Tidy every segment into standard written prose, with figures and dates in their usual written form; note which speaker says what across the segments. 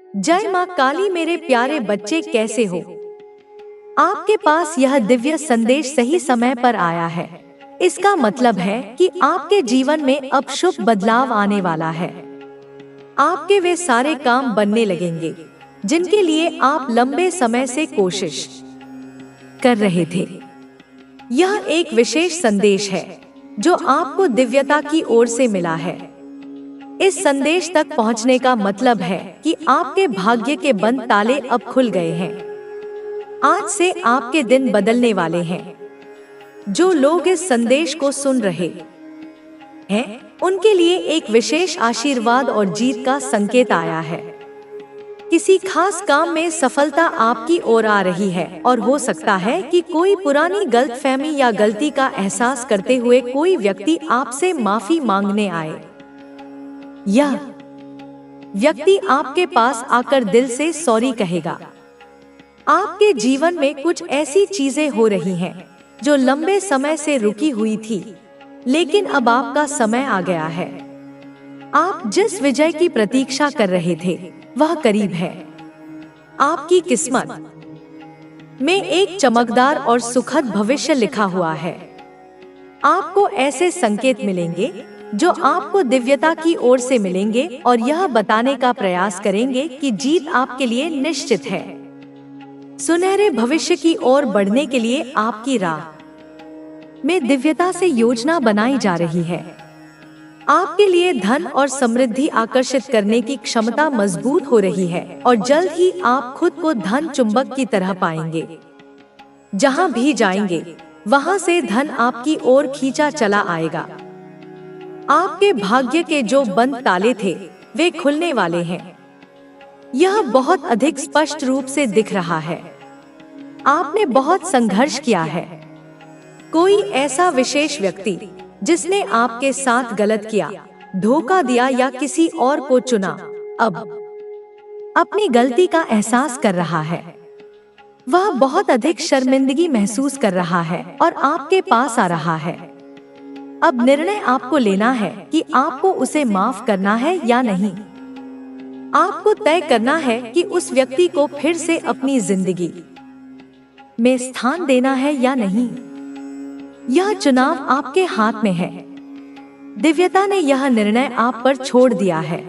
Speaker 1: जय माँ काली। मेरे प्यारे बच्चे कैसे हो? आपके पास यह दिव्य संदेश सही समय पर आया है। इसका मतलब है कि आपके जीवन में अब शुभ बदलाव आने वाला है। आपके वे सारे काम बनने लगेंगे जिनके लिए आप लंबे समय से कोशिश कर रहे थे। यह एक विशेष संदेश है जो आपको दिव्यता की ओर से मिला है। इस संदेश तक पहुंचने का मतलब है कि आपके भाग्य के बंद ताले अब खुल गए हैं। आज से आपके दिन बदलने वाले हैं। जो लोग इस संदेश को सुन रहे हैं, उनके लिए एक विशेष आशीर्वाद और जीत का संकेत आया है। किसी खास काम में सफलता आपकी ओर आ रही है और हो सकता है कि कोई पुरानी गलतफहमी या गलती का एहसास करते हुए कोई व्यक्ति आपसे माफी मांगने आए। यह व्यक्ति आपके पास आकर दिल से सॉरी कहेगा। आपके जीवन में कुछ ऐसी चीजें हो रही हैं जो लंबे समय से रुकी हुई थी, लेकिन अब आपका समय आ गया है। आप जिस विजय की प्रतीक्षा कर रहे थे वह करीब है। आपकी किस्मत में एक चमकदार और सुखद भविष्य लिखा हुआ है। आपको ऐसे संकेत मिलेंगे जो आपको दिव्यता की ओर से मिलेंगे और यह बताने का प्रयास करेंगे कि जीत आपके लिए निश्चित है। सुनहरे भविष्य की ओर बढ़ने के लिए आपकी राह में दिव्यता से योजना बनाई जा रही है। आपके लिए धन और समृद्धि आकर्षित करने की क्षमता मजबूत हो रही है और जल्द ही आप खुद को धन चुंबक की तरह पाएंगे। जहां भी जाएंगे वहां से धन आपकी ओर खींचा चला आएगा। आपके भाग्य के जो बंद ताले थे वे खुलने वाले हैं। यह बहुत अधिक स्पष्ट रूप से दिख रहा है। आपने बहुत संघर्ष किया है। कोई ऐसा विशेष व्यक्ति जिसने आपके साथ गलत किया, धोखा दिया या किसी और को चुना, अब अपनी गलती का एहसास कर रहा है। वह बहुत अधिक शर्मिंदगी महसूस कर रहा है और आपके पास आ रहा है। अब निर्णय आपको लेना है कि आपको उसे माफ करना है या नहीं। आपको तय करना है कि उस व्यक्ति को फिर से अपनी जिंदगी में स्थान देना है या नहीं। यह चुनाव आपके हाथ में है। दिव्यता ने यह निर्णय आप पर छोड़ दिया है।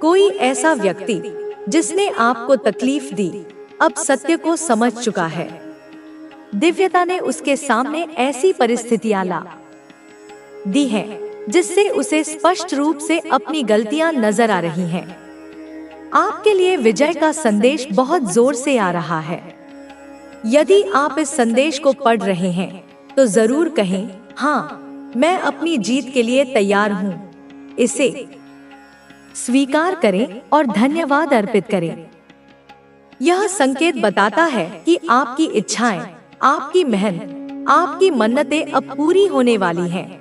Speaker 1: कोई ऐसा व्यक्ति जिसने आपको तकलीफ दी अब सत्य को समझ चुका है। दिव्यता ने उसके सामने ऐसी परिस्थितियां ला दी है जिससे उसे स्पष्ट रूप से अपनी गलतियां नजर आ रही हैं। आपके लिए विजय का संदेश बहुत जोर से आ रहा है। यदि आप इस संदेश को पढ़ रहे हैं तो जरूर कहें, हाँ, मैं अपनी जीत के लिए तैयार हूँ। इसे स्वीकार करें और धन्यवाद अर्पित करें। यह संकेत बताता है कि आपकी इच्छाएं, आपकी मेहनत, आपकी मन्नतें अब पूरी होने वाली हैं।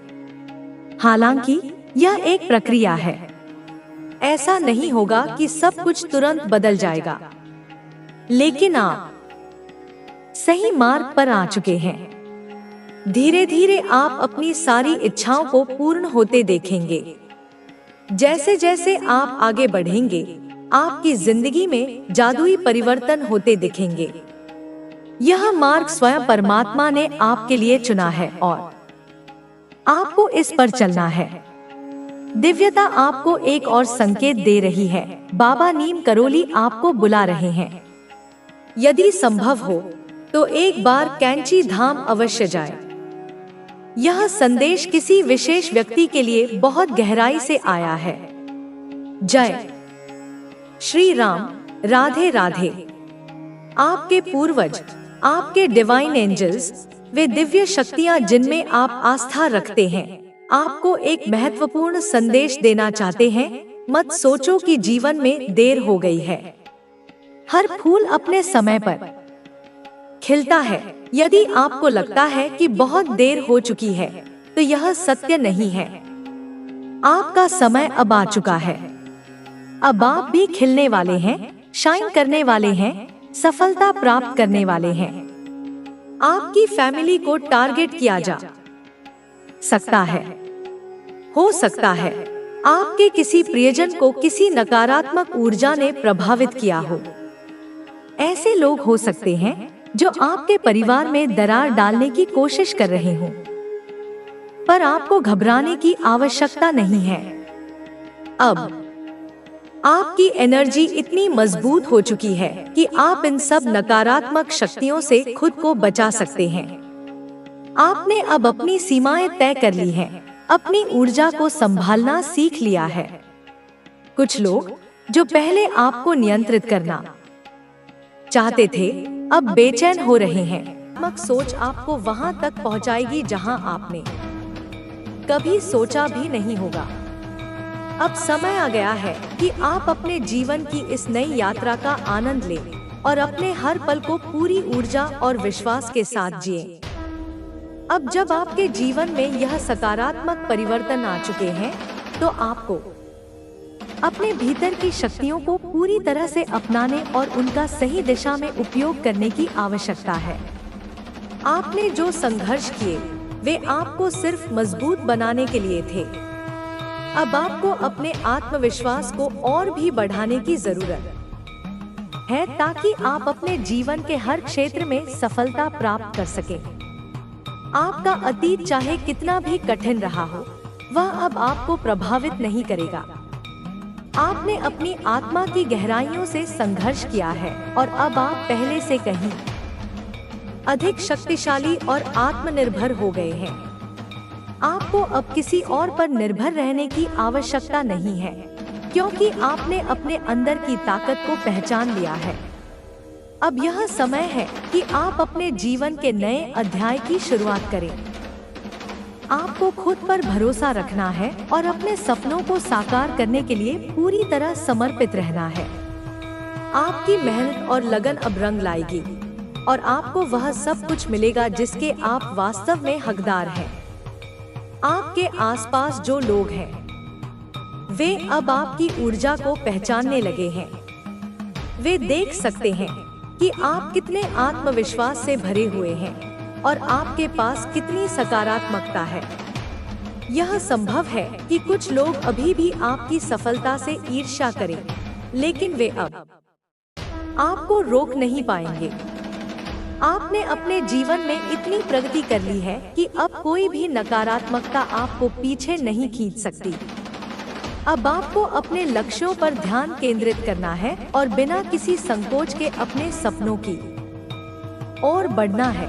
Speaker 1: हालांकि यह एक प्रक्रिया है। ऐसा नहीं होगा कि सब कुछ तुरंत बदल जाएगा, लेकिन आप सही मार्ग पर आ चुके हैं। धीरे धीरे आप अपनी सारी इच्छाओं को पूर्ण होते देखेंगे। जैसे जैसे आप आगे बढ़ेंगे, आपकी जिंदगी में जादुई परिवर्तन होते दिखेंगे। यह मार्ग स्वयं परमात्मा ने आपके लिए चुना है और आपको इस पर चलना है। दिव्यता आपको एक और संकेत दे रही है। बाबा नीम करोली आपको बुला रहे हैं। यदि संभव हो तो एक बार कैंची धाम अवश्य जाए। यह संदेश किसी विशेष व्यक्ति के लिए बहुत गहराई से आया है। जय श्री राम। राधे राधे। आपके पूर्वज, आपके डिवाइन एंजल्स, वे दिव्य शक्तियां जिनमें आप आस्था रखते हैं, आपको एक महत्वपूर्ण संदेश देना चाहते हैं। मत सोचो कि जीवन में देर हो गई है। हर फूल अपने समय पर खिलता है। यदि आपको लगता है कि बहुत देर हो चुकी है तो यह सत्य नहीं है। आपका समय अब आ चुका है। अब आप भी खिलने वाले हैं, शाइन करने वाले हैं, सफलता प्राप्त करने वाले हैं। आपकी फैमिली को टारगेट किया जा सकता है, हो सकता है आपके किसी प्रियजन को किसी नकारात्मक ऊर्जा ने प्रभावित किया हो। ऐसे लोग हो सकते हैं जो आपके परिवार में दरार डालने की कोशिश कर रहे हों, पर आपको घबराने की आवश्यकता नहीं है। अब आपकी एनर्जी इतनी मजबूत हो चुकी है कि आप इन सब नकारात्मक शक्तियों से खुद को बचा सकते हैं। आपने अब अपनी सीमाएं तय कर ली हैं, अपनी ऊर्जा को संभालना सीख लिया है। कुछ लोग जो पहले आपको नियंत्रित करना चाहते थे, अब बेचैन हो रहे हैं। नकारात्मक सोच आपको वहां तक पहुंचाएगी जहां आपने कभी सोचा भी नहीं होगा। अब समय आ गया है कि आप अपने जीवन की इस नई यात्रा का आनंद लें और अपने हर पल को पूरी ऊर्जा और विश्वास के साथ जिएं। अब जब आपके जीवन में यह सकारात्मक परिवर्तन आ चुके हैं, तो आपको अपने भीतर की शक्तियों को पूरी तरह से अपनाने और उनका सही दिशा में उपयोग करने की आवश्यकता है। आपने जो संघर्ष किए, वे आपको सिर्फ मजबूत बनाने के लिए थे। अब आपको अपने आत्मविश्वास को और भी बढ़ाने की जरूरत है ताकि आप अपने जीवन के हर क्षेत्र में सफलता प्राप्त कर सकें। आपका अतीत चाहे कितना भी कठिन रहा हो, वह अब आपको प्रभावित नहीं करेगा। आपने अपनी आत्मा की गहराइयों से संघर्ष किया है और अब आप पहले से कहीं अधिक शक्तिशाली और आत्मनिर्भर हो गए हैं। आपको अब किसी और पर निर्भर रहने की आवश्यकता नहीं है, क्योंकि आपने अपने अंदर की ताकत को पहचान लिया है। अब यह समय है कि आप अपने जीवन के नए अध्याय की शुरुआत करें। आपको खुद पर भरोसा रखना है और अपने सपनों को साकार करने के लिए पूरी तरह समर्पित रहना है। आपकी मेहनत और लगन अब रंग लाएगी और आपको वह सब कुछ मिलेगा जिसके आप वास्तव में हकदार हैं। आपके आसपास जो लोग हैं, वे अब आपकी ऊर्जा को पहचानने लगे हैं। वे देख सकते हैं कि आप कितने आत्मविश्वास से भरे हुए हैं और आपके पास कितनी सकारात्मकता है। यह संभव है कि कुछ लोग अभी भी आपकी सफलता से ईर्ष्या करें, लेकिन वे अब आपको रोक नहीं पाएंगे। आपने अपने जीवन में इतनी प्रगति कर ली है कि अब कोई भी नकारात्मकता आपको पीछे नहीं खींच सकती। अब आपको अपने लक्ष्यों पर ध्यान केंद्रित करना है और बिना किसी संकोच के अपने सपनों की ओर बढ़ना है।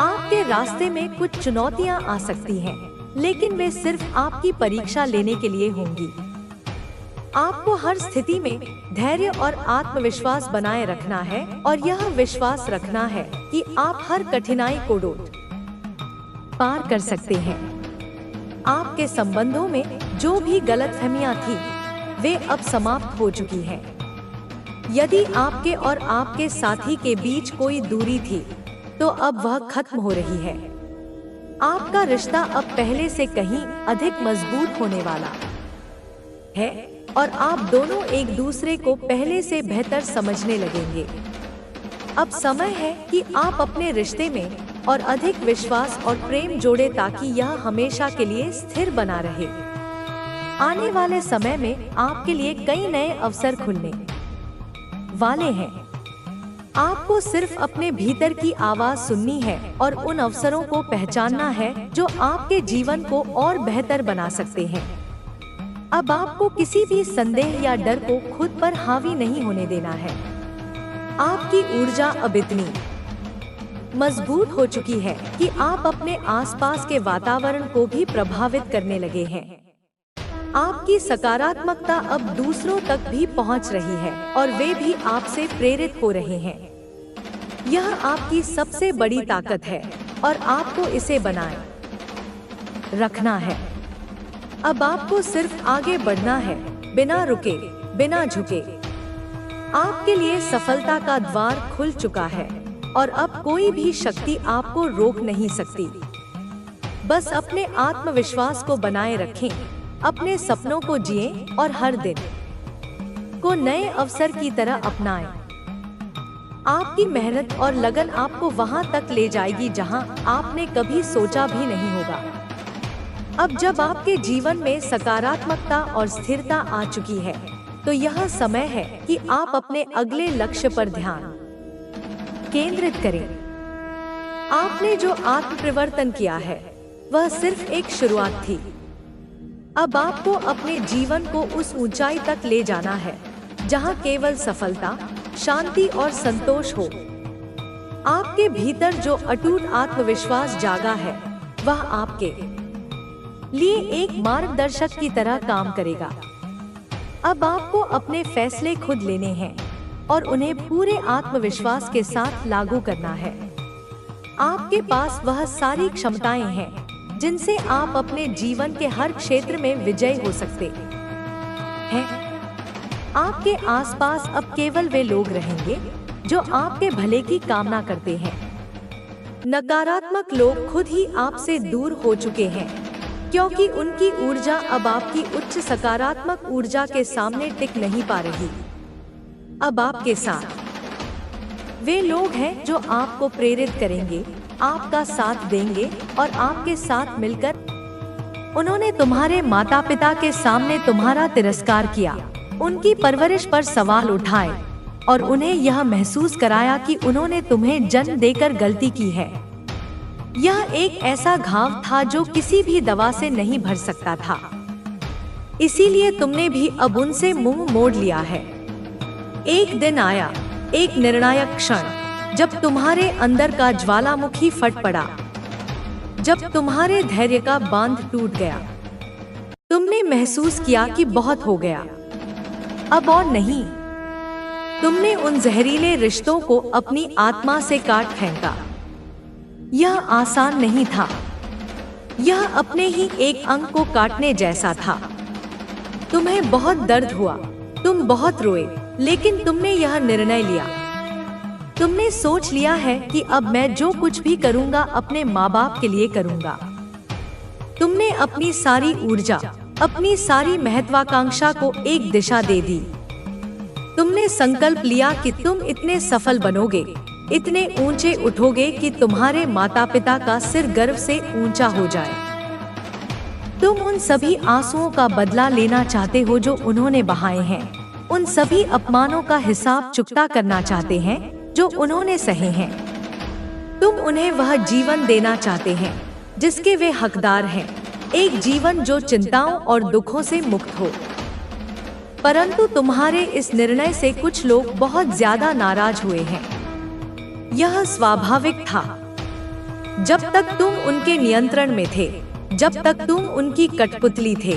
Speaker 1: आपके रास्ते में कुछ चुनौतियां आ सकती हैं, लेकिन वे सिर्फ आपकी परीक्षा लेने के लिए होंगी। आपको हर स्थिति में धैर्य और आत्मविश्वास बनाए रखना है और यह विश्वास रखना है कि आप हर कठिनाई को पार कर सकते हैं। आपके संबंधों में जो भी गलतफहमियां थी, वे अब समाप्त हो चुकी हैं। यदि आपके और आपके साथी के बीच कोई दूरी थी, तो अब वह खत्म हो रही है। आपका रिश्ता अब पहले से कहीं अधिक मजबूत होने वाला है और आप दोनों एक दूसरे को पहले से बेहतर समझने लगेंगे। अब समय है कि आप अपने रिश्ते में और अधिक विश्वास और प्रेम जोड़े ताकि यह हमेशा के लिए स्थिर बना रहे। आने वाले समय में आपके लिए कई नए अवसर खुलने वाले हैं। आपको सिर्फ अपने भीतर की आवाज सुननी है और उन अवसरों को पहचानना है जो आपके जीवन को और बेहतर बना सकते हैं। अब आपको किसी भी संदेह या डर को खुद पर हावी नहीं होने देना है। आपकी ऊर्जा अब इतनी मजबूत हो चुकी है कि आप अपने आसपास के वातावरण को भी प्रभावित करने लगे हैं। आपकी सकारात्मकता अब दूसरों तक भी पहुंच रही है और वे भी आपसे प्रेरित हो रहे हैं। यह आपकी सबसे बड़ी ताकत है और आपको इसे बनाए रखना है। अब आपको सिर्फ आगे बढ़ना है, बिना रुके, बिना झुके। आपके लिए सफलता का द्वार खुल चुका है और अब कोई भी शक्ति आपको रोक नहीं सकती। बस अपने आत्मविश्वास को बनाए रखें, अपने सपनों को जिएं और हर दिन को नए अवसर की तरह अपनाएं। आपकी मेहनत और लगन आपको वहां तक ले जाएगी जहां आपने कभी सोचा भी नहीं होगा। अब जब आपके जीवन में सकारात्मकता और स्थिरता आ चुकी है, तो यह समय है कि आप अपने अगले लक्ष्य पर ध्यान केंद्रित करें। आपने जो आत्म परिवर्तन किया है, वह सिर्फ एक शुरुआत थी। अब आपको अपने जीवन को उस ऊंचाई तक ले जाना है जहां केवल सफलता, शांति और संतोष हो। आपके भीतर जो अटूट आत्मविश्वास जागा है, वह आपके लिए एक मार्गदर्शक की तरह काम करेगा। अब आपको अपने फैसले खुद लेने हैं और उन्हें पूरे आत्मविश्वास के साथ लागू करना है। आपके पास वह सारी क्षमताएं हैं जिनसे आप अपने जीवन के हर क्षेत्र में विजयी हो सकते हैं। आपके आसपास अब केवल वे लोग रहेंगे जो आपके भले की कामना करते हैं। नकारात्मक लोग खुद ही आपसे दूर हो चुके हैं, क्योंकि उनकी ऊर्जा अब आपकी उच्च सकारात्मक ऊर्जा के सामने टिक नहीं पा रही। अब आपके साथ वे लोग हैं जो आपको प्रेरित करेंगे, आपका साथ देंगे और आपके साथ मिलकर। उन्होंने तुम्हारे माता पिता के सामने तुम्हारा तिरस्कार किया, उनकी परवरिश पर सवाल उठाए और उन्हें यह महसूस कराया कि उन्होंने तुम्हें जन्म देकर गलती की है। यह एक ऐसा घाव था जो किसी भी दवा से नहीं भर सकता था। इसीलिए तुमने भी अब उनसे मुंह मोड़ लिया है। एक दिन आया, एक निर्णायक क्षण, जब तुम्हारे अंदर का ज्वालामुखी फट पड़ा, जब तुम्हारे धैर्य का बांध टूट गया। तुमने महसूस किया कि बहुत हो गया, अब और नहीं। तुमने उन जहरीले रिश्तों को अपनी आत्मा से काट फेंका। यह आसान नहीं था। यह अपने ही एक अंग को काटने जैसा था। तुम्हें बहुत दर्द हुआ, तुम बहुत रोए, लेकिन तुमने यह निर्णय लिया। तुमने सोच लिया है कि अब मैं जो कुछ भी करूंगा अपने माँ बाप के लिए करूंगा। तुमने अपनी सारी ऊर्जा, अपनी सारी महत्वाकांक्षा को एक दिशा दे दी। तुमने संकल्प लिया कि तुम इतने सफल बनोगे, इतने ऊंचे उठोगे कि तुम्हारे माता पिता का सिर गर्व से ऊंचा हो जाए। तुम उन सभी आंसुओं का बदला लेना चाहते हो जो उन्होंने बहाए हैं, उन सभी अपमानों का हिसाब चुकता करना चाहते हैं जो उन्होंने सहे हैं। तुम उन्हें वह जीवन देना चाहते हैं जिसके वे हकदार हैं, एक जीवन जो चिंताओं और दुखों से मुक्त हो। परंतु तुम्हारे इस निर्णय से कुछ लोग बहुत ज्यादा नाराज हुए हैं। यह स्वाभाविक था। जब तक तुम उनके नियंत्रण में थे, जब तक तुम उनकी कठपुतली थे,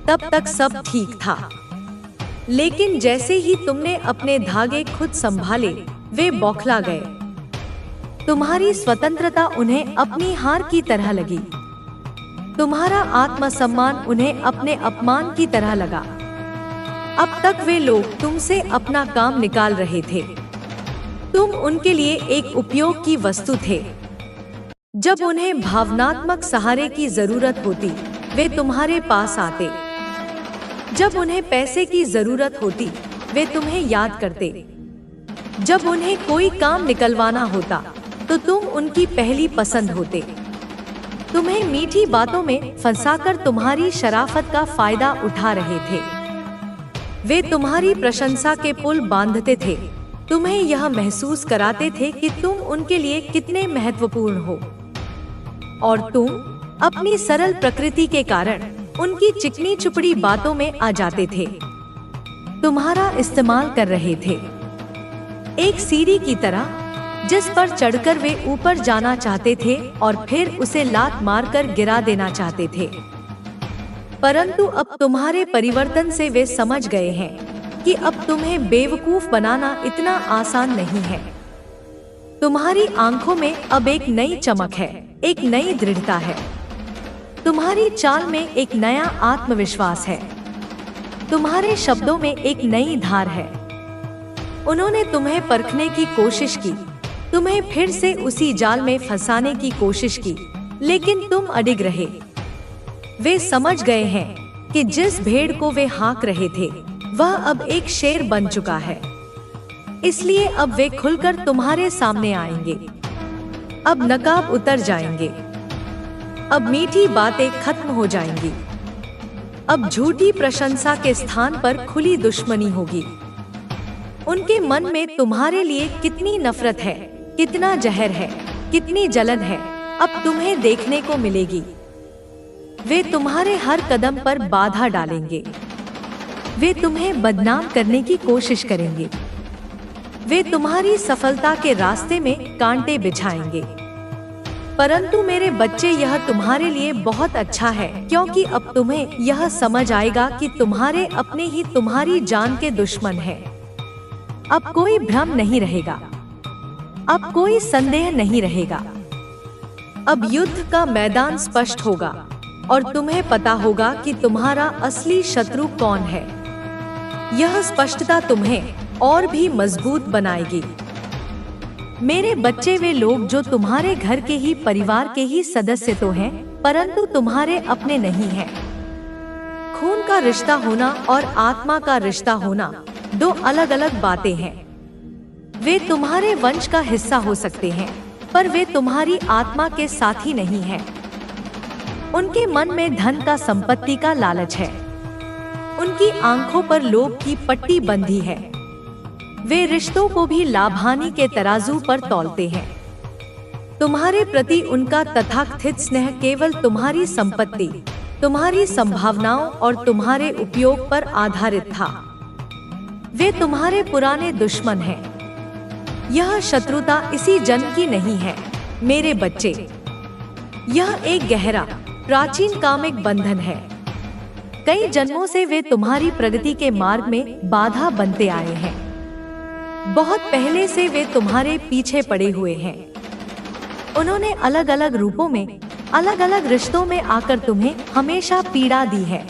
Speaker 1: तब तक सब ठीक था। लेकिन जैसे ही तुमने अपने धागे खुद संभाले, वे बौखला गए। तुम्हारी स्वतंत्रता उन्हें अपनी हार की तरह लगी। तुम्हारा आत्मसम्मान उन्हें अपने अपमान की तरह लगा। अब तक वे लोग तुमसे अपना काम निकाल रहे थे। तुम उनके लिए एक उपयोग की वस्तु थे। जब उन्हें भावनात्मक सहारे की जरूरत होती, वे तुम्हारे पास आते। जब उन्हें पैसे की जरूरत होती, वे तुम्हें याद करते। जब उन्हें कोई काम निकलवाना होता, तो तुम उनकी पहली पसंद होते। तुम्हें मीठी बातों में फंसाकर तुम्हारी शराफत का फायदा उठा रहे थे। वे तुम्हारी प्रशंसा के पुल बांधते थे, तुम्हें यह महसूस कराते थे कि तुम उनके लिए कितने महत्वपूर्ण हो, और तुम अपनी सरल प्रकृति के कारण उनकी चिकनी चुपड़ी बातों में आ जाते थे, तुम्हारा इस्तेमाल कर रहे थे, एक सीढ़ी की तरह जिस पर चढ़कर वे ऊपर जाना चाहते थे और फिर उसे लात मारकर गिरा देना चाहते थे। परंतु अब तुम्हारे परिवर्तन से वे समझ गए हैं कि अब तुम्हें बेवकूफ बनाना इतना आसान नहीं है। तुम्हारी आंखों में अब एक नई चमक है, एक नई दृढ़ता है। तुम्हारी चाल में एक नया आत्मविश्वास है। तुम्हारे शब्दों में एक नई धार है। उन्होंने तुम्हें परखने की कोशिश की, तुम्हें फिर से उसी जाल में फंसाने की कोशिश की, लेकिन तुम अडिग रहे। वे समझ गए हैं कि जिस भेड़ को वे हाँक रहे थे, वह अब एक शेर बन चुका है। इसलिए अब वे खुलकर तुम्हारे सामने आएंगे। अब नकाब उतर जाएंगे। अब मीठी बातें खत्म हो जाएंगी। अब झूठी प्रशंसा के स्थान पर खुली दुश्मनी होगी। उनके मन में तुम्हारे लिए कितनी नफरत है, कितना जहर है, कितनी जलन है, अब तुम्हें देखने को मिलेगी। वे तुम्हारे हर कदम पर बाधा डालेंगे। वे तुम्हें बदनाम करने की कोशिश करेंगे। वे तुम्हारी सफलता के रास्ते में कांटे बिछाएंगे। परंतु मेरे बच्चे, यह तुम्हारे लिए बहुत अच्छा है, क्योंकि अब तुम्हें यह समझ आएगा कि तुम्हारे अपने ही तुम्हारी जान के दुश्मन हैं। अब कोई भ्रम नहीं रहेगा। अब कोई संदेह नहीं रहेगा। अब युद्ध का मैदान स्पष्ट होगा और तुम्हें पता होगा कि तुम्हारा असली शत्रु कौन है। यह स्पष्टता तुम्हें और भी मजबूत बनाएगी। मेरे बच्चे, वे लोग जो तुम्हारे घर के ही परिवार के ही सदस्य तो हैं, परंतु तुम्हारे अपने नहीं हैं। खून का रिश्ता होना और आत्मा का रिश्ता होना दो अलग अलग बातें हैं। वे तुम्हारे वंश का हिस्सा हो सकते हैं, पर वे तुम्हारी आत्मा के साथी नहीं हैं। उनके मन में धन का, संपत्ति का लालच है। उनकी आंखों पर लोभ की पट्टी बंधी है। वे रिश्तों को भी लाभ-हानि के तराजू पर तौलते हैं। तुम्हारे प्रति उनका तथाकथित स्नेह केवल तुम्हारी संपत्ति, तुम्हारी संभावनाओं और तुम्हारे उपयोग पर आधारित था। वे तुम्हारे पुराने दुश्मन हैं। यह शत्रुता इसी जन्म की नहीं है मेरे बच्चे। यह एक गहरा, प्राचीन कामिक बंधन है। कई जन्मों से वे तुम्हारी प्रगति के मार्ग में बाधा बनते आए हैं। बहुत पहले से वे तुम्हारे पीछे पड़े हुए हैं। उन्होंने अलग अलग रूपों में, अलग अलग रिश्तों में आकर तुम्हें हमेशा पीड़ा दी है।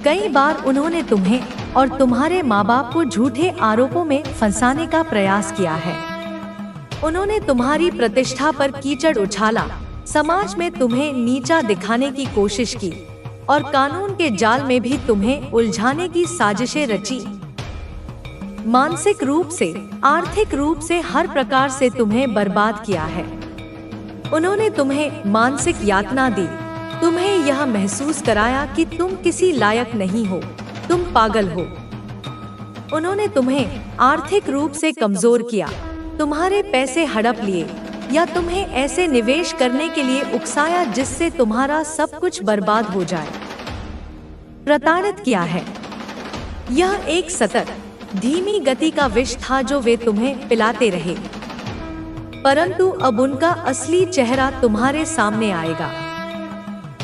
Speaker 1: कई बार उन्होंने तुम्हें और तुम्हारे माँ बाप को झूठे आरोपों में फंसाने का प्रयास किया है। उन्होंने तुम्हारी प्रतिष्ठा पर कीचड़ उछाला, समाज में तुम्हें नीचा दिखाने की कोशिश की और कानून के जाल में भी तुम्हें उलझाने की साजिशें रची। मानसिक रूप से, आर्थिक रूप से, हर प्रकार से तुम्हें बर्बाद किया है। उन्होंने तुम्हें मानसिक यातना दी, तुम्हें यह महसूस कराया कि तुम किसी लायक नहीं हो, तुम पागल हो। उन्होंने तुम्हें आर्थिक रूप से कमजोर किया, तुम्हारे पैसे हड़प लिए या तुम्हें ऐसे निवेश करने के लिए उकसाया जिससे तुम्हारा सब कुछ बर्बाद हो जाए। प्रताड़ित किया है। यह एक सतत, धीमी गति का विष था जो वे तुम्हें पिलाते रहे। परंतु अब उनका असली चेहरा तुम्हारे सामने आएगा,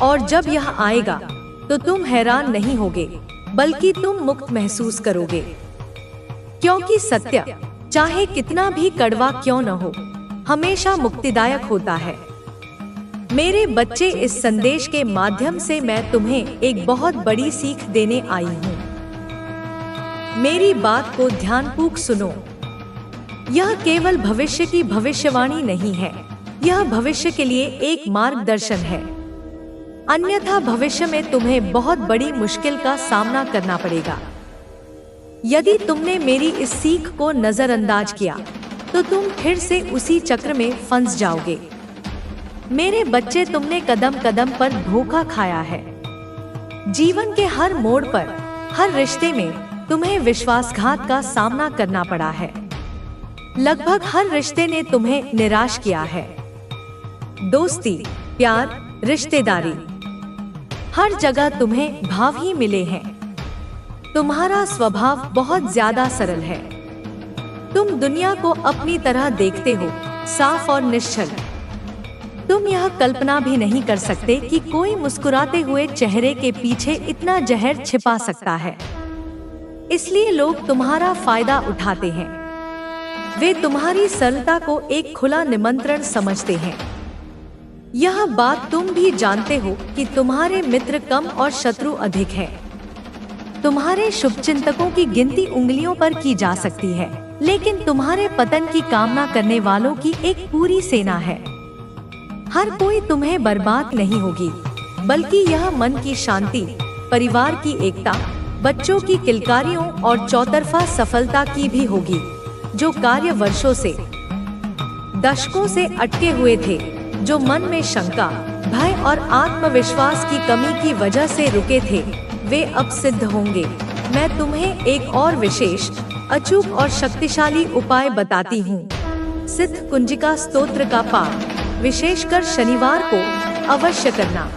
Speaker 1: और जब यह आएगा तो तुम हैरान नहीं होगे, बल्कि तुम मुक्त महसूस करोगे। क्योंकि सत्य, चाहे कितना भी कड़वा क्यों न हो, हमेशा मुक्तिदायक होता है। मेरे बच्चे, इस संदेश के माध्यम से मैं तुम्हें एक बहुत बड़ी सीख देने आई हूँ। मेरी बात को ध्यानपूर्वक सुनो। यह केवल भविष्य की भविष्यवाणी नहीं है, यह भविष्य के लिए एक मार्गदर्शन है। अन्यथा भविष्य में तुम्हें बहुत बड़ी मुश्किल का सामना करना पड़ेगा। यदि तुमने मेरी इस सीख को नजरअंदाज किया तो तुम फिर से उसी चक्र में फंस जाओगे। मेरे बच्चे, तुमने कदम कदम पर धोखा खाया है। जीवन के हर मोड़ पर, हर रिश्ते में तुम्हें विश्वासघात का सामना करना पड़ा है। लगभग हर रिश्ते ने तुम्हें निराश किया है। दोस्ती, प्यार, रिश्तेदारी, हर जगह तुम्हें भाव ही मिले हैं। तुम्हारा स्वभाव बहुत ज्यादा सरल है। तुम दुनिया को अपनी तरह देखते हो, साफ और निश्चल। तुम यह कल्पना भी नहीं कर सकते कि कोई मुस्कुराते हुए चेहरे के पीछे इतना जहर छिपा सकता है। इसलिए लोग तुम्हारा फायदा उठाते हैं। वे तुम्हारी सरलता को एक खुला निमंत्रण समझते हैं। यह बात तुम भी जानते हो कि तुम्हारे मित्र कम और शत्रु अधिक हैं। तुम्हारे शुभचिंतकों की गिनती उंगलियों पर की जा सकती है, लेकिन तुम्हारे पतन की कामना करने वालों की एक पूरी सेना है। हर कोई तुम्हें बर्बाद नहीं होगी, बल्कि यह मन की शांति, परिवार की एकता, बच्चों की किलकारियों और चौतरफा सफलता की भी होगी, जो कार्य वर्षों से, दशकों से अटके हुए थे, जो मन में शंका, भय और आत्मविश्वास की कमी की वजह से रुके थे, वे अब सिद्ध होंगे। मैं तुम्हें एक और विशेष, अचूक और शक्तिशाली उपाय बताती हूँ। सिद्ध कुंजिका स्तोत्र का पाठ विशेषकर शनिवार को अवश्य करना।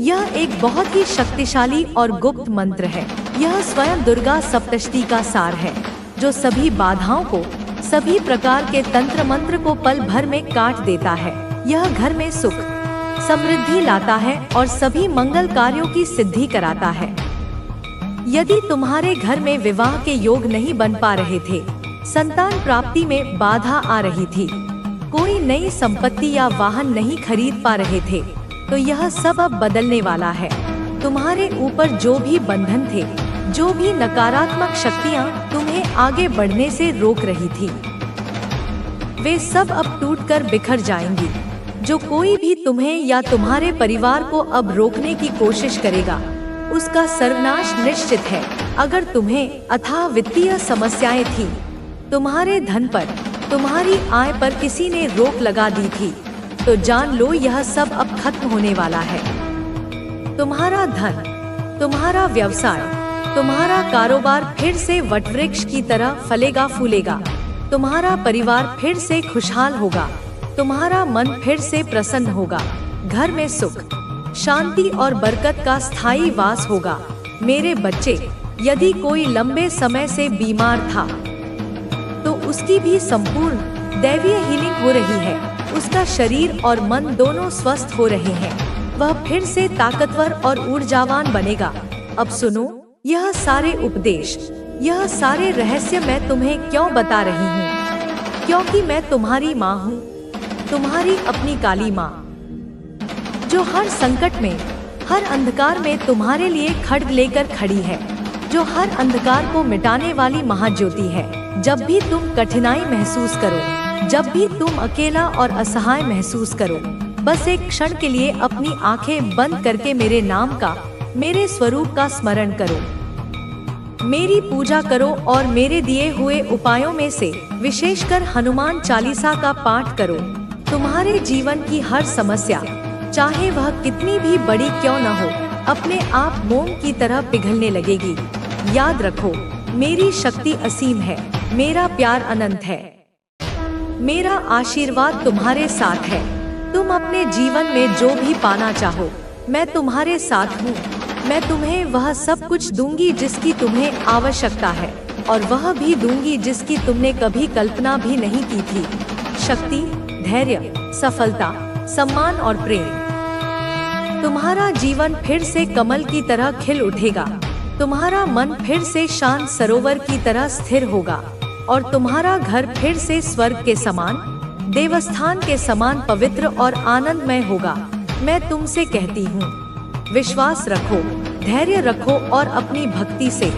Speaker 1: यह एक बहुत ही शक्तिशाली और गुप्त मंत्र है। यह स्वयं दुर्गा सप्तशती का सार है, जो सभी बाधाओं को, सभी प्रकार के तंत्र मंत्र को पल भर में काट देता है। यह घर में सुख, समृद्धि लाता है और सभी मंगल कार्यों की सिद्धि कराता है। यदि तुम्हारे घर में विवाह के योग नहीं बन पा रहे थे, संतान प्राप्ति में बाधा आ रही थी, कोई नई संपत्ति या वाहन नहीं खरीद पा रहे थे, तो यह सब अब बदलने वाला है। तुम्हारे ऊपर जो भी बंधन थे, जो भी नकारात्मक शक्तियां तुम्हें आगे बढ़ने से रोक रही थी, वे सब अब टूटकर बिखर जाएंगी। जो कोई भी तुम्हें या तुम्हारे परिवार को अब रोकने की कोशिश करेगा, उसका सर्वनाश निश्चित है। अगर तुम्हें अथाह वित्तीय समस्याएं थी, तुम्हारे धन पर, तुम्हारी आय पर किसी ने रोक लगा दी थी, तो जान लो यह सब अब खत्म होने वाला है। तुम्हारा धन, तुम्हारा व्यवसाय, तुम्हारा कारोबार फिर से वटवृक्ष की तरह फलेगा फूलेगा। तुम्हारा परिवार फिर से खुशहाल होगा, तुम्हारा मन फिर से प्रसन्न होगा। घर में सुख, शांति और बरकत का स्थायी वास होगा। मेरे बच्चे, यदि कोई लंबे समय से बीमार था, तो उसकी भी संपूर्ण दैवीय हीलिंग हो रही है। उसका शरीर और मन दोनों स्वस्थ हो रहे हैं। वह फिर से ताकतवर और ऊर्जावान बनेगा। अब सुनो, यह सारे उपदेश, यह सारे रहस्य मैं तुम्हें क्यों बता रही हूँ? क्योंकि मैं तुम्हारी माँ हूँ, तुम्हारी अपनी काली माँ, जो हर संकट में, हर अंधकार में तुम्हारे लिए खड्ग लेकर खड़ी है, जो हर अंधकार को मिटाने वाली महाज्योति है। जब भी तुम कठिनाई महसूस करो, जब भी तुम अकेला और असहाय महसूस करो, बस एक क्षण के लिए अपनी आंखें बंद करके मेरे नाम का, मेरे स्वरूप का स्मरण करो, मेरी पूजा करो और मेरे दिए हुए उपायों में से विशेषकर हनुमान चालीसा का पाठ करो। तुम्हारे जीवन की हर समस्या, चाहे वह कितनी भी बड़ी क्यों न हो, अपने आप मोम की तरह पिघलने लगेगी। याद रखो, मेरी शक्ति असीम है, मेरा प्यार अनंत है, मेरा आशीर्वाद तुम्हारे साथ है। तुम अपने जीवन में जो भी पाना चाहो, मैं तुम्हारे साथ हूँ। मैं तुम्हें वह सब कुछ दूंगी जिसकी तुम्हें आवश्यकता है, और वह भी दूंगी जिसकी तुमने कभी कल्पना भी नहीं की थी। शक्ति, धैर्य, सफलता, सम्मान और प्रेम। तुम्हारा जीवन फिर से कमल की तरह खिल उठेगा, तुम्हारा मन फिर से शांत सरोवर की तरह स्थिर होगा, और तुम्हारा घर फिर से स्वर्ग के समान, देवस्थान के समान पवित्र और आनंदमय होगा। मैं तुमसे कहती हूँ, विश्वास रखो, धैर्य रखो और अपनी भक्ति से,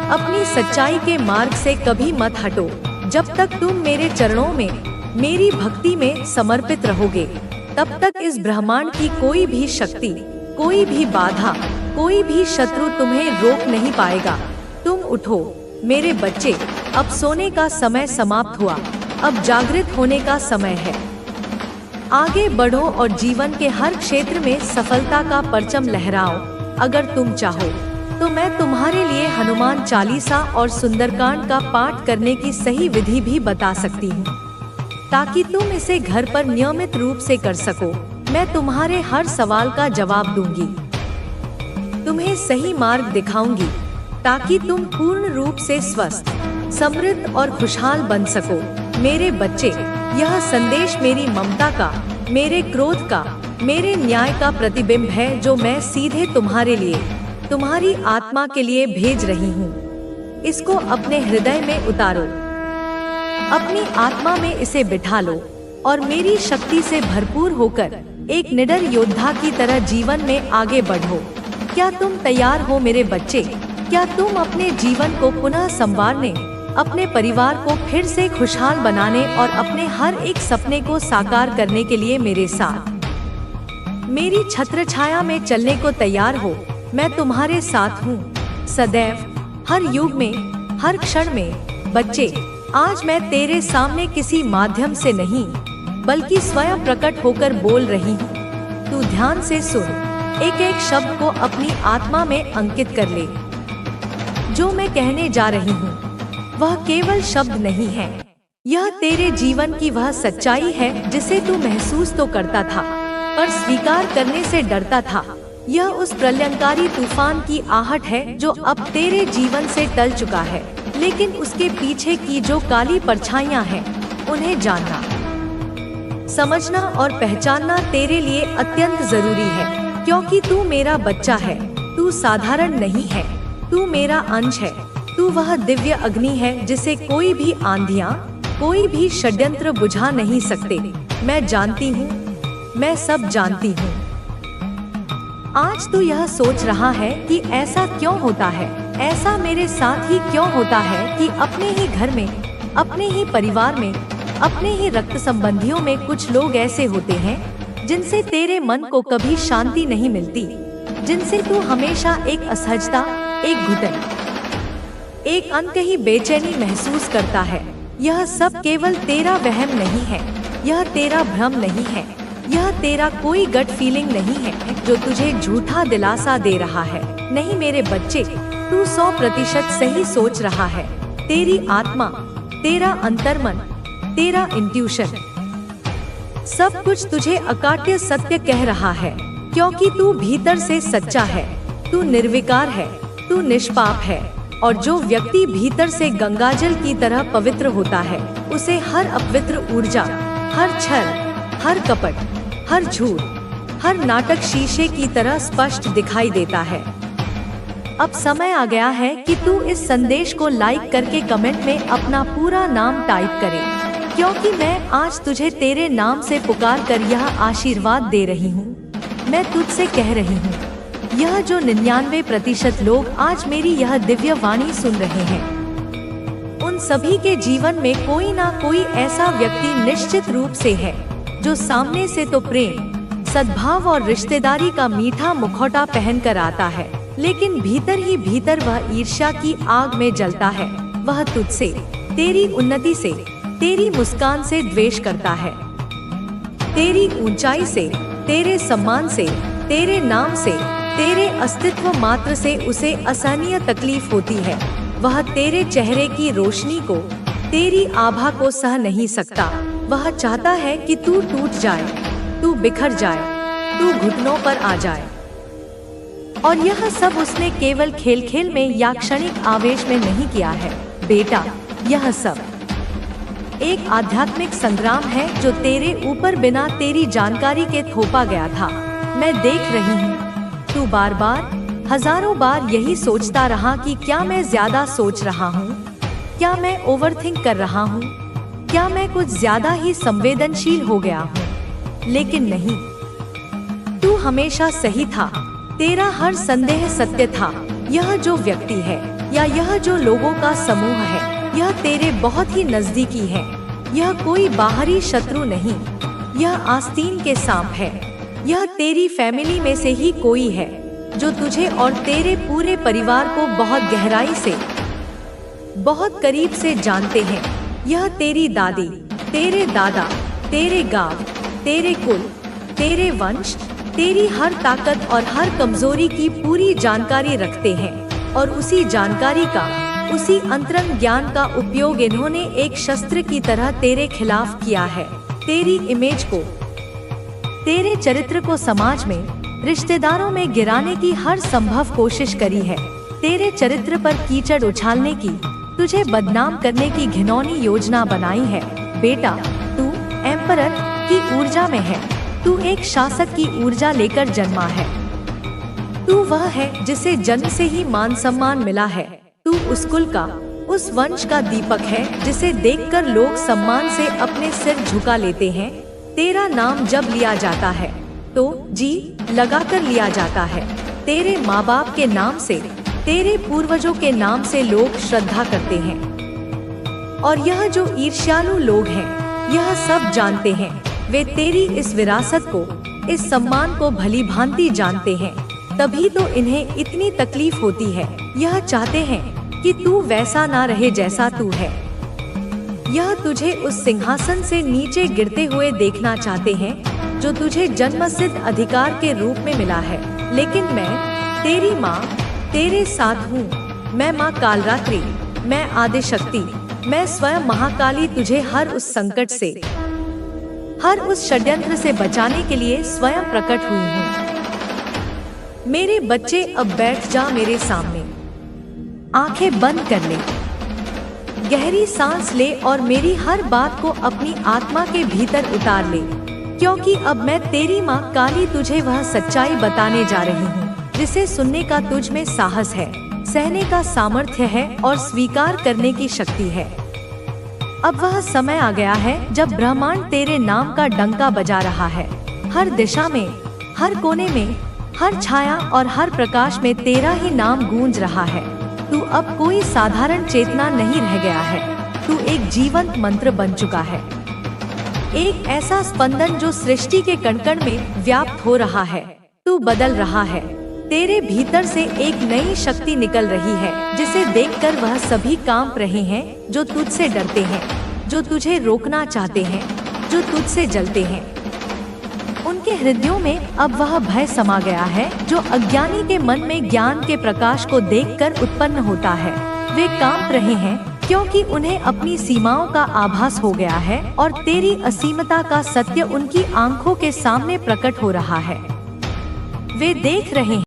Speaker 1: अपनी सच्चाई के मार्ग से कभी मत हटो। जब तक तुम मेरे चरणों में, मेरी भक्ति में समर्पित रहोगे, तब तक इस ब्रह्मांड की कोई भी शक्ति, कोई भी बाधा, कोई भी शत्रु तुम्हें रोक नहीं पाएगा। तुम उठो मेरे बच्चे, अब सोने का समय समाप्त हुआ, अब जागृत होने का समय है। आगे बढ़ो और जीवन के हर क्षेत्र में सफलता का परचम लहराओ। अगर तुम चाहो तो मैं तुम्हारे लिए हनुमान चालीसा और सुंदरकांड का पाठ करने की सही विधि भी बता सकती हूँ, ताकि तुम इसे घर पर नियमित रूप से कर सको। मैं तुम्हारे हर सवाल का जवाब दूंगी, तुम्हें सही मार्ग दिखाऊंगी, ताकि तुम पूर्ण रूप से स्वस्थ, समृद्ध और खुशहाल बन सको। मेरे बच्चे, यह संदेश मेरी ममता का, मेरे क्रोध का, मेरे न्याय का प्रतिबिंब है, जो मैं सीधे तुम्हारे लिए, तुम्हारी आत्मा के लिए भेज रही हूँ। इसको अपने हृदय में उतारो, अपनी आत्मा में इसे बिठा लो और मेरी शक्ति से भरपूर होकर एक निडर योद्धा की तरह जीवन में आगे बढ़ो। क्या तुम तैयार हो मेरे बच्चे? क्या तुम अपने जीवन को पुनः संवारने, अपने परिवार को फिर से खुशहाल बनाने और अपने हर एक सपने को साकार करने के लिए मेरे साथ, मेरी छत्र छाया में चलने को तैयार हो? मैं तुम्हारे साथ हूँ सदैव, हर युग में, हर क्षण में। बच्चे, आज मैं तेरे सामने किसी माध्यम से नहीं, बल्कि स्वयं प्रकट होकर बोल रही हूँ। तू ध्यान से सुन, एक एक शब्द को अपनी आत्मा में अंकित कर ले। जो मैं कहने जा रही हूँ वह केवल शब्द नहीं है, यह तेरे जीवन की वह सच्चाई है जिसे तू महसूस तो करता था पर स्वीकार करने से डरता था। यह उस प्रलयंकारी तूफान की आहट है जो अब तेरे जीवन से टल चुका है, लेकिन उसके पीछे की जो काली परछाइयां हैं उन्हें जानना, समझना और पहचानना तेरे लिए अत्यंत जरूरी है। क्योंकि तू मेरा बच्चा है, तू साधारण नहीं है, तू मेरा अंश है। तू वह दिव्य अग्नि है जिसे कोई भी आंधियां, कोई भी षड्यंत्र बुझा नहीं सकते। मैं जानती हूँ, मैं सब जानती हूँ। आज तू यह सोच रहा है कि ऐसा क्यों होता है, ऐसा मेरे साथ ही क्यों होता है कि अपने ही घर में, अपने ही परिवार में, अपने ही रक्त संबंधियों में कुछ लोग ऐसे होते हैं जिनसे तेरे मन को कभी शांति नहीं मिलती, जिनसे तू हमेशा एक असहजता, एक घुटन, एक अनकही बेचैनी महसूस करता है। यह सब केवल तेरा वहम नहीं है, यह तेरा भ्रम नहीं है, यह तेरा कोई गट फीलिंग नहीं है जो तुझे झूठा दिलासा दे रहा है। नहीं मेरे बच्चे, तू 100% सही सोच रहा है। तेरी आत्मा, तेरा अंतर्मन, तेरा इंट्यूशन, सब कुछ तुझे अकाट्य सत्य कह रहा है, क्योंकि तू भीतर से सच्चा है, तू निर्विकार है, तू निष्पाप है। और जो व्यक्ति भीतर से गंगाजल की तरह पवित्र होता है, उसे हर अपवित्र ऊर्जा, हर छल, हर कपट, हर झूठ, हर नाटक शीशे की तरह स्पष्ट दिखाई देता है। अब समय आ गया है कि तू इस संदेश को लाइक करके कमेंट में अपना पूरा नाम टाइप करे, क्योंकि मैं आज तुझे तेरे नाम से पुकार कर यह आशीर्वाद दे रही हूँ। मैं तुझसे कह रही हूँ, यह जो 99% लोग आज मेरी यह दिव्य वाणी सुन रहे हैं, उन सभी के जीवन में कोई ना कोई ऐसा व्यक्ति निश्चित रूप से है जो सामने से तो प्रेम, सद्भाव और रिश्तेदारी का मीठा मुखौटा पहन कर आता है, लेकिन भीतर ही भीतर वह ईर्ष्या की आग में जलता है। वह तुझसे, तेरी उन्नति से, तेरी मुस्कान से द्वेष करता है, तेरी ऊंचाई से, तेरे सम्मान से, तेरे नाम से, तेरे अस्तित्व मात्र से उसे असहनीय तकलीफ होती है। वह तेरे चेहरे की रोशनी को, तेरी आभा को सह नहीं सकता। वह चाहता है कि तू टूट जाए, तू बिखर जाए, तू घुटनों पर आ जाए। और यह सब उसने केवल खेल खेल में या क्षणिक आवेश में नहीं किया है बेटा, यह सब एक आध्यात्मिक संग्राम है जो तेरे ऊपर बिना तेरी जानकारी के थोपा गया था। मैं देख रही हूँ, तू बार बार, हजारों बार यही सोचता रहा कि क्या मैं ज्यादा सोच रहा हूँ, क्या मैं ओवरथिंक कर रहा हूँ, क्या मैं कुछ ज्यादा ही संवेदनशील हो गया हूँ। लेकिन नहीं, तू हमेशा सही था। तेरा हर संदेह सत्य था। यह जो व्यक्ति है या यह जो लोगों का समूह है, यह तेरे बहुत ही नजदीकी है। यह कोई बाहरी शत्रु नहीं, यह आस्तीन के सांप है। यह तेरी फैमिली में से ही कोई है जो तुझे और तेरे पूरे परिवार को बहुत गहराई से, बहुत करीब से जानते हैं। यह तेरी दादी, तेरे दादा, तेरे गांव, तेरे कुल, तेरे वंश, तेरी हर ताकत और हर कमजोरी की पूरी जानकारी रखते हैं। और उसी जानकारी का, उसी अंतरंग ज्ञान का उपयोग इन्होंने एक शस्त्र की तरह तेरे खिलाफ किया है। तेरी इमेज को, तेरे चरित्र को समाज में, रिश्तेदारों में गिराने की हर संभव कोशिश करी है। तेरे चरित्र पर कीचड़ उछालने की, तुझे बदनाम करने की घिनौनी योजना बनाई है। बेटा, तू एम्परर की ऊर्जा में है। तू एक शासक की ऊर्जा लेकर जन्मा है। तू वह है जिसे जन्म से ही मान सम्मान मिला है। तू उस कुल का, उस वंश का दीपक है जिसे देखकर लोग सम्मान से अपने सिर झुका लेते हैं। तेरा नाम जब लिया जाता है तो जी लगाकर लिया जाता है। तेरे माँ बाप के नाम से, तेरे पूर्वजों के नाम से लोग श्रद्धा करते हैं। और यह जो ईर्ष्यालु लोग हैं, यह सब जानते हैं। वे तेरी इस विरासत को, इस सम्मान को भली भांति जानते हैं। तभी तो इन्हें इतनी तकलीफ होती है। यह चाहते हैं कि तू वैसा ना रहे जैसा तू है। यह तुझे उस सिंहासन से नीचे गिरते हुए देखना चाहते हैं जो तुझे जन्मसिद्ध अधिकार के रूप में मिला है। लेकिन मैं तेरी माँ तेरे साथ हूँ। मैं माँ कालरात्रि, मैं आदिशक्ति, मैं स्वयं महाकाली तुझे हर उस संकट से, हर उस षड्यंत्र से बचाने के लिए स्वयं प्रकट हुई हूँ। मेरे बच्चे अब बैठ जा मेरे सामने, आंखें बंद कर ले, गहरी सांस ले और मेरी हर बात को अपनी आत्मा के भीतर उतार ले, क्योंकि अब मैं तेरी माँ काली तुझे वह सच्चाई बताने जा रही हूँ जिसे सुनने का तुझ में साहस है, सहने का सामर्थ्य है और स्वीकार करने की शक्ति है। अब वह समय आ गया है जब ब्रह्मांड तेरे नाम का डंका बजा रहा है। हर दिशा में, हर कोने में, हर छाया और हर प्रकाश में तेरा ही नाम गूंज रहा है। तू अब कोई साधारण चेतना नहीं रह गया है, तू एक जीवंत मंत्र बन चुका है, एक ऐसा स्पंदन जो सृष्टि के कण-कण में व्याप्त हो रहा है। तू बदल रहा है, तेरे भीतर से एक नई शक्ति निकल रही है जिसे देखकर वह सभी कांप रहे हैं जो तुझसे डरते हैं, जो तुझे रोकना चाहते हैं, जो तुझसे जलते हैं। उनके हृदयों में अब वह भय समा गया है जो अज्ञानी के मन में ज्ञान के प्रकाश को देखकर उत्पन्न होता है। वे कांप रहे हैं क्योंकि उन्हें अपनी सीमाओं का आभास हो गया है और तेरी असीमता का सत्य उनकी आंखों के सामने प्रकट हो रहा है। वे देख रहे हैं